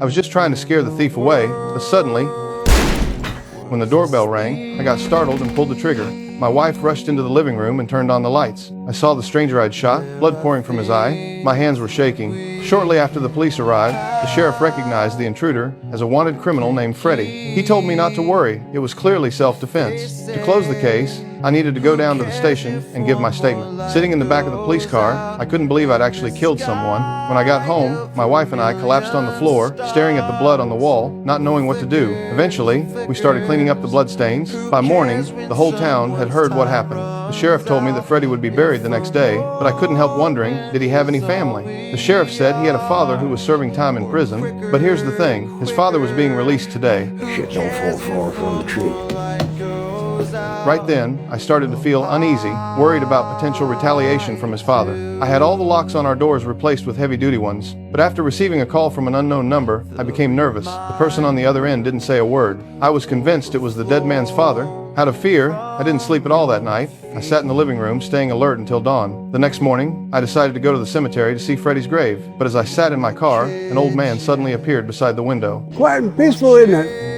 I was just trying to scare the thief away, but suddenly, when the doorbell rang, I got startled and pulled the trigger. My wife rushed into the living room and turned on the lights. I saw the stranger I'd shot, blood pouring from his eye. My hands were shaking. Shortly after the police arrived, the sheriff recognized the intruder as a wanted criminal named Freddie. He told me not to worry. It was clearly self-defense. To close the case, I needed to go down to the station and give my statement. Sitting in the back of the police car, I couldn't believe I'd actually killed someone. When I got home, my wife and I collapsed on the floor, staring at the blood on the wall, not knowing what to do. Eventually, we started cleaning up the bloodstains. By morning, the whole town had heard what happened. The sheriff told me that Freddie would be buried the next day, but I couldn't help wondering, did he have any family? The sheriff said he had a father who was serving time in prison, but here's the thing, his father was being released today. Shit don't fall far from the tree. Right then, I started to feel uneasy, worried about potential retaliation from his father. I had all the locks on our doors replaced with heavy-duty ones, but after receiving a call from an unknown number, I became nervous. The person on the other end didn't say a word. I was convinced it was the dead man's father. Out of fear, I didn't sleep at all that night. I sat in the living room, staying alert until dawn. The next morning, I decided to go to the cemetery to see Freddie's grave, but as I sat in my car, an old man suddenly appeared beside the window. Quiet and peaceful, isn't it?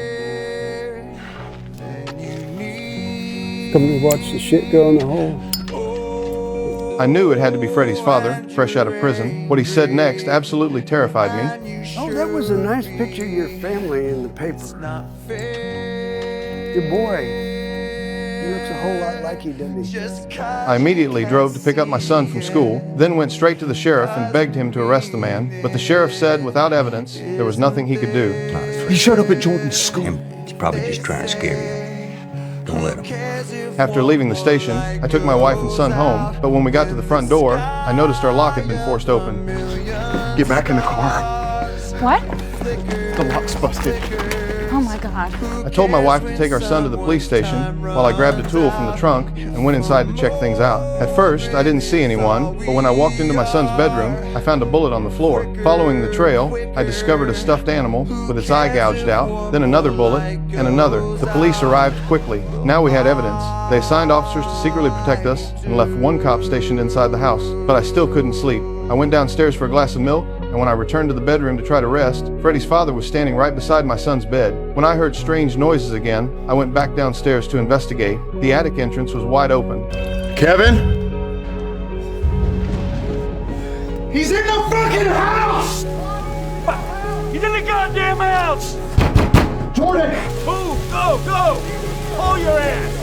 Come to watch the shit go in the hole. I knew it had to be Freddie's father, fresh out of prison. What he said next absolutely terrified me. Oh, that was a nice picture of your family in the paper. Your boy, he looks a whole lot like you, doesn't he? I immediately drove to pick up my son from school, then went straight to the sheriff and begged him to arrest the man. But the sheriff said without evidence, there was nothing he could do. He showed up at Jordan's school. He's probably just trying to scare you. Don't let him. After leaving the station, I took my wife and son home, but when we got to the front door, I noticed our lock had been forced open. Get back in the car. What? The lock's busted. Oh my God. I told my wife to take our son to the police station while I grabbed a tool from the trunk and went inside to check things out. At first, I didn't see anyone, but when I walked into my son's bedroom, I found a bullet on the floor. Following the trail, I discovered a stuffed animal with its eye gouged out, then another bullet, and another. The police arrived quickly. Now we had evidence. They assigned officers to secretly protect us and left one cop stationed inside the house, but I still couldn't sleep. I went downstairs for a glass of milk, and when I returned to the bedroom to try to rest, Freddie's father was standing right beside my son's bed. When I heard strange noises again, I went back downstairs to investigate. The attic entrance was wide open. Kevin? He's in the fucking house! He's in the goddamn house! Jordan! Move! Go! Pull your ass!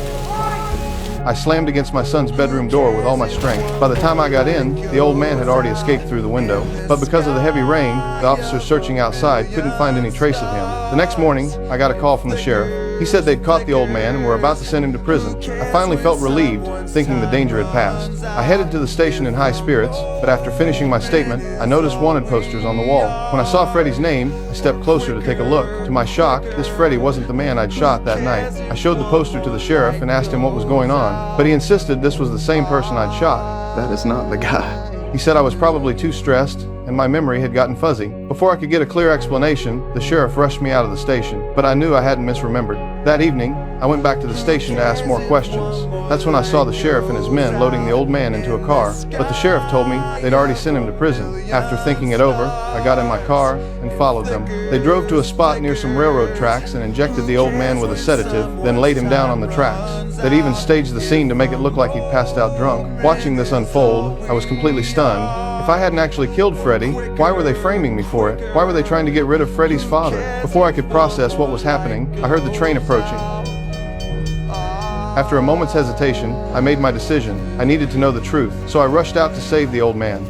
I slammed against my son's bedroom door with all my strength. By the time I got in, the old man had already escaped through the window. But because of the heavy rain, the officers searching outside couldn't find any trace of him. The next morning, I got a call from the sheriff. He said they'd caught the old man and were about to send him to prison. I finally felt relieved, thinking the danger had passed. I headed to the station in high spirits, but after finishing my statement, I noticed wanted posters on the wall. When I saw Freddie's name, I stepped closer to take a look. To my shock, this Freddie wasn't the man I'd shot that night. I showed the poster to the sheriff and asked him what was going on, but he insisted this was the same person I'd shot. That is not the guy. He said I was probably too stressed and my memory had gotten fuzzy. Before I could get a clear explanation, the sheriff rushed me out of the station, but I knew I hadn't misremembered. That evening, I went back to the station to ask more questions. That's when I saw the sheriff and his men loading the old man into a car, but the sheriff told me they'd already sent him to prison. After thinking it over, I got in my car and followed them. They drove to a spot near some railroad tracks and injected the old man with a sedative, then laid him down on the tracks. They'd even staged the scene to make it look like he'd passed out drunk. Watching this unfold, I was completely stunned. If I hadn't actually killed Freddie, why were they framing me for it? Why were they trying to get rid of Freddie's father? Before I could process what was happening, I heard the train approaching. After a moment's hesitation, I made my decision. I needed to know the truth, so I rushed out to save the old man.